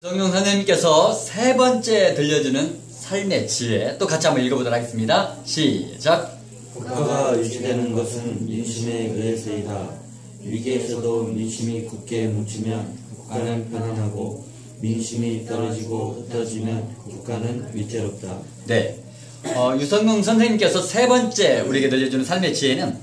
정용 선생님께서 세 번째 들려주는 삶의 지혜 또 같이 한번 읽어보도록 하겠습니다. 시작. 국가가 유지되는 것은 민심에 의해서이다. 위기에서도 민심이 굳게 뭉치면 국가는 편안하고 민심이 떨어지고 흩어지면 국가는 위태롭다. 네, 유성룡 선생님께서 세 번째 우리에게 들려주는 삶의 지혜는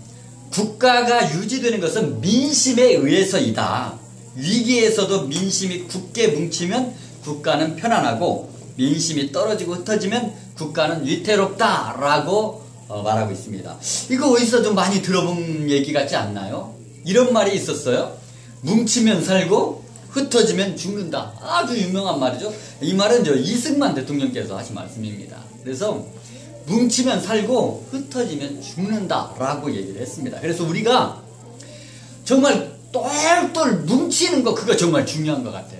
국가가 유지되는 것은 민심에 의해서이다. 위기에서도 민심이 굳게 뭉치면 국가는 편안하고 민심이 떨어지고 흩어지면 국가는 위태롭다라고 말하고 있습니다. 이거 어디서 좀 많이 들어본 얘기 같지 않나요? 이런 말이 있었어요. 뭉치면 살고 흩어지면 죽는다. 아주 유명한 말이죠. 이 말은 이승만 대통령께서 하신 말씀입니다. 그래서 뭉치면 살고 흩어지면 죽는다라고 얘기를 했습니다. 그래서 우리가 정말 똘똘 뭉치는 거 그거 정말 중요한 것 같아요.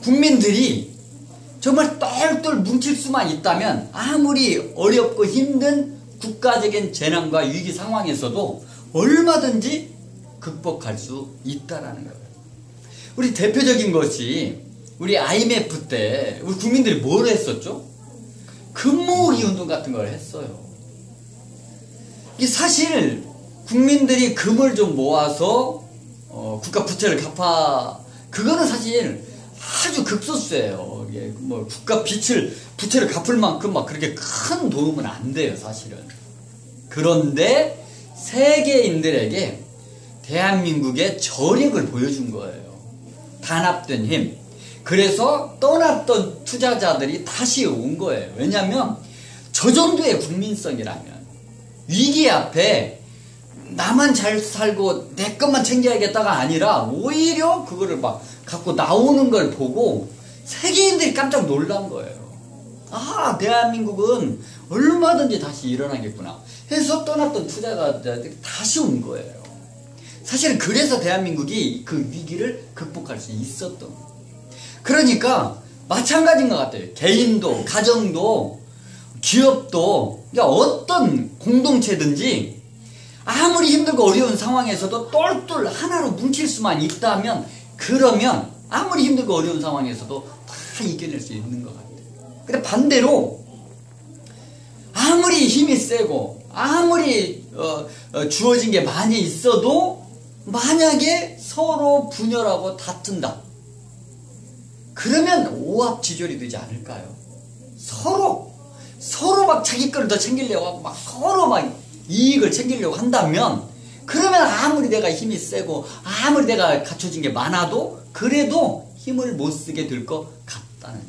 국민들이 정말 똘똘 뭉칠 수만 있다면 아무리 어렵고 힘든 국가적인 재난과 위기 상황에서도 얼마든지 극복할 수 있다라는 거예요. 우리 대표적인 것이 우리 IMF 때 우리 국민들이 뭘 했었죠? 금모으기 운동 같은 걸 했어요. 이게 사실 국민들이 금을 좀 모아서 국가 부채를 그거는 사실 아주 극소수예요. 이게 뭐 국가 부채를 갚을 만큼 막 그렇게 큰 도움은 안 돼요, 사실은. 그런데 세계인들에게 대한민국의 저력을 보여준 거예요. 단합된 힘. 그래서 떠났던 투자자들이 다시 온 거예요. 왜냐하면 저 정도의 국민성이라면 위기 앞에 나만 잘 살고 내 것만 챙겨야겠다가 아니라 오히려 그거를 막 갖고 나오는 걸 보고 세계인들이 깜짝 놀란 거예요. 아, 대한민국은 얼마든지 다시 일어나겠구나 해서 떠났던 투자자들이 다시 온 거예요. 사실은 그래서 대한민국이 그 위기를 극복할 수 있었던 거예요. 그러니까 마찬가지인 것 같아요. 개인도 가정도 기업도 어떤 공동체든지 아무리 힘들고 어려운 상황에서도 똘똘 하나로 뭉칠 수만 있다면 그러면 아무리 힘들고 어려운 상황에서도 다 이겨낼 수 있는 것 같아요. 근데 반대로 아무리 힘이 세고 아무리 주어진 게 많이 있어도 만약에 서로 분열하고 다툰다. 그러면 오합지졸이 되지 않을까요? 서로 막 자기 거를 더 챙기려고 하고 막 서로 막 이익을 챙기려고 한다면 그러면 아무리 내가 힘이 세고 아무리 내가 갖춰진 게 많아도 그래도 힘을 못 쓰게 될 것 같다는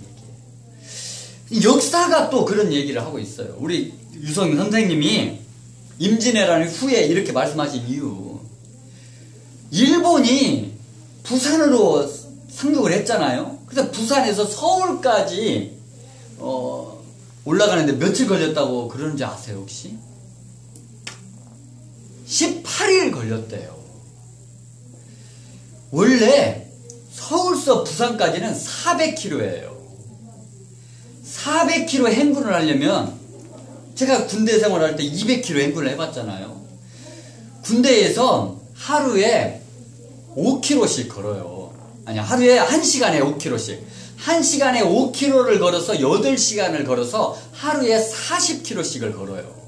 얘기예요. 역사가 또 그런 얘기를 하고 있어요. 우리 유성 선생님이 임진왜란 후에 이렇게 말씀하신 이유, 일본이 부산으로 상륙을 했잖아요. 그래서 부산에서 서울까지 올라가는데 며칠 걸렸다고 그러는지 아세요 혹시? 18일 걸렸대요. 원래 서울서 부산까지는 400km예요. 400km 행군을 하려면 제가 군대 생활할 때 200km 행군을 해봤잖아요. 군대에서 하루에 5km씩 걸어요. 아니, 하루에 1시간에 5km씩. 1시간에 5km를 걸어서 8시간을 걸어서 하루에 40km씩을 걸어요.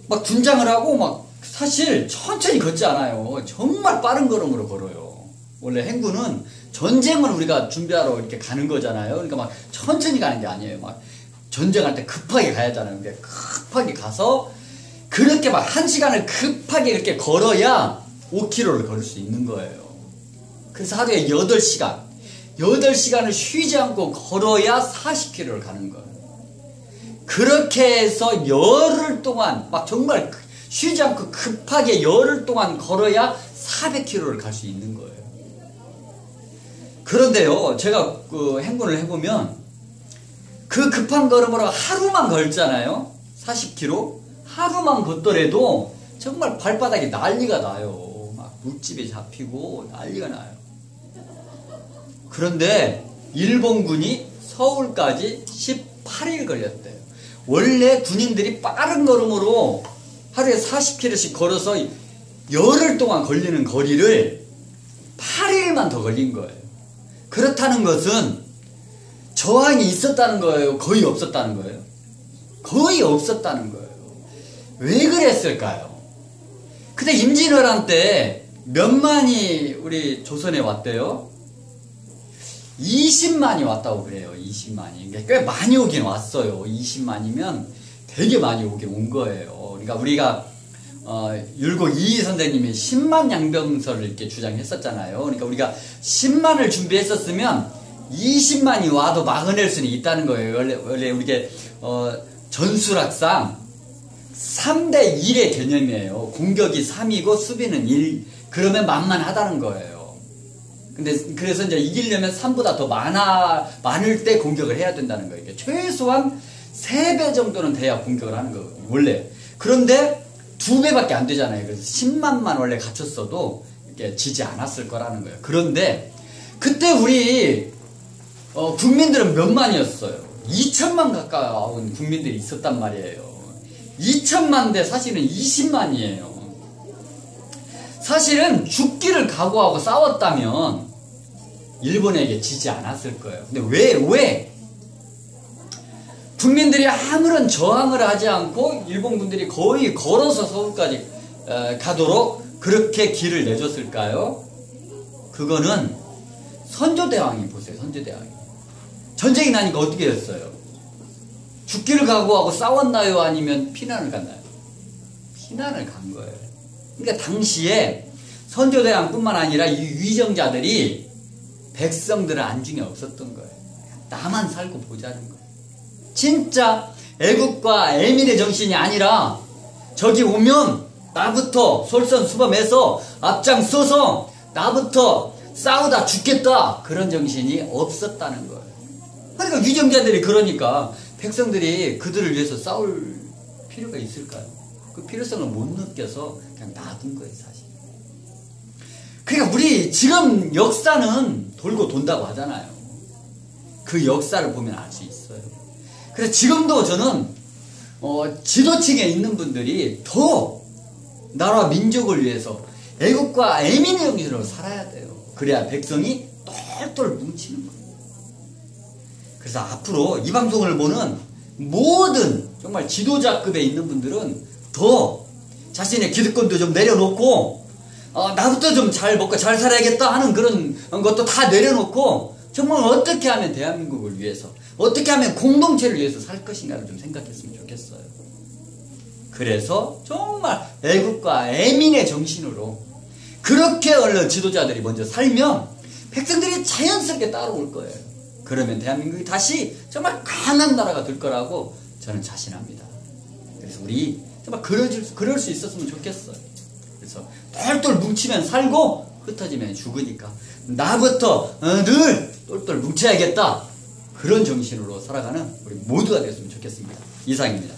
막 분장을 하고 막 사실 천천히 걷지 않아요. 정말 빠른 걸음으로 걸어요. 원래 행군은 전쟁을 우리가 준비하러 이렇게 가는 거잖아요. 그러니까 막 천천히 가는 게 아니에요. 막 전쟁할 때 급하게 가야 하잖아요. 근데 급하게 가서 그렇게 막 1시간을 급하게 그렇게 걸어야 5km를 걸을 수 있는 거예요. 그래서 하루에 8시간을 쉬지 않고 걸어야 40km를 가는 거예요. 그렇게 해서 열흘 동안 막 정말 쉬지 않고 급하게 열흘 동안 걸어야 400km를 갈 수 있는 거예요. 그런데요, 제가 그 행군을 해보면 그 급한 걸음으로 하루만 걸잖아요. 40km 하루만 걷더라도 정말 발바닥이 난리가 나요. 막 물집이 잡히고 난리가 나요. 그런데 일본군이 서울까지 18일 걸렸대요. 원래 군인들이 빠른 걸음으로 하루에 40km씩 걸어서 열흘 동안 걸리는 거리를 8일만 더 걸린 거예요. 그렇다는 것은 저항이 있었다는 거예요? 거의 없었다는 거예요? 거의 없었다는 거예요. 왜 그랬을까요? 그때 임진왜란 때 몇만이 우리 조선에 왔대요? 20만이 왔다고 그래요. 20만이. 꽤 많이 오긴 왔어요. 20만이면 되게 많이 오긴 온 거예요. 그러니까 우리가 율곡 이희 선생님이 10만 양병설을 이렇게 주장했었잖아요. 그러니까 우리가 10만을 준비했었으면 20만이 와도 막아낼 수는 있다는 거예요. 원래 우리게 전술학상 3대 1의 개념이에요. 공격이 3이고 수비는 1. 그러면 만만하다는 거예요. 근데 그래서 이제 이기려면 3보다 더 많을 때 공격을 해야 된다는 거예요. 최소한 3배 정도는 돼야 공격을 하는 거예요. 원래. 그런데 2배밖에 안 되잖아요. 그래서 10만만 원래 갖췄어도 이렇게 지지 않았을 거라는 거예요. 그런데 그때 우리 국민들은 몇 만이었어요? 2천만 가까운 국민들이 있었단 말이에요. 2천만 대 사실은 20만이에요. 사실은 죽기를 각오하고 싸웠다면 일본에게 지지 않았을 거예요. 근데 왜? 국민들이 아무런 저항을 하지 않고 일본 군들이 거의 걸어서 서울까지 가도록 그렇게 길을 내줬을까요? 그거는 선조대왕이 보세요. 선조대왕이 전쟁이 나니까 어떻게 됐어요? 죽기를 각오하고 싸웠나요? 아니면 피난을 갔나요? 피난을 간 거예요. 그러니까 당시에 선조대왕뿐만 아니라 이 위정자들이 백성들은 안중에 없었던 거예요. 나만 살고 보자는 거예요. 진짜 애국과 애민의 정신이 아니라 저기 오면 나부터 솔선수범해서 앞장서서 나부터 싸우다 죽겠다, 그런 정신이 없었다는 거예요. 그러니까 위정자들이 그러니까 백성들이 그들을 위해서 싸울 필요가 있을까요? 그 필요성을 못 느껴서 그냥 놔둔 거예요, 사실. 그러니까 우리 지금 역사는 돌고 돈다고 하잖아요. 그 역사를 보면 알 수 있어요. 그래서 지금도 저는 지도층에 있는 분들이 더 나라와 민족을 위해서 애국과 애민의 정신으로 살아야 돼요. 그래야 백성이 똘똘 뭉치는 거예요. 그래서 앞으로 이 방송을 보는 모든 정말 지도자급에 있는 분들은 더 자신의 기득권도 좀 내려놓고 나부터 좀 잘 먹고 잘 살아야겠다 하는 그런 것도 다 내려놓고 정말 어떻게 하면 대한민국을 위해서, 어떻게 하면 공동체를 위해서 살 것인가를 좀 생각했으면 좋겠어요. 그래서 정말 애국과 애민의 정신으로 그렇게 얼른 지도자들이 먼저 살면 백성들이 자연스럽게 따라올 거예요. 그러면 대한민국이 다시 정말 강한 나라가 될 거라고 저는 자신합니다. 그래서 우리 정말 그럴 수 있었으면 좋겠어요. 그래서 똘똘 뭉치면 살고 흩어지면 죽으니까 나부터 늘 똘똘 뭉쳐야겠다, 그런 정신으로 살아가는 우리 모두가 됐으면 좋겠습니다. 이상입니다.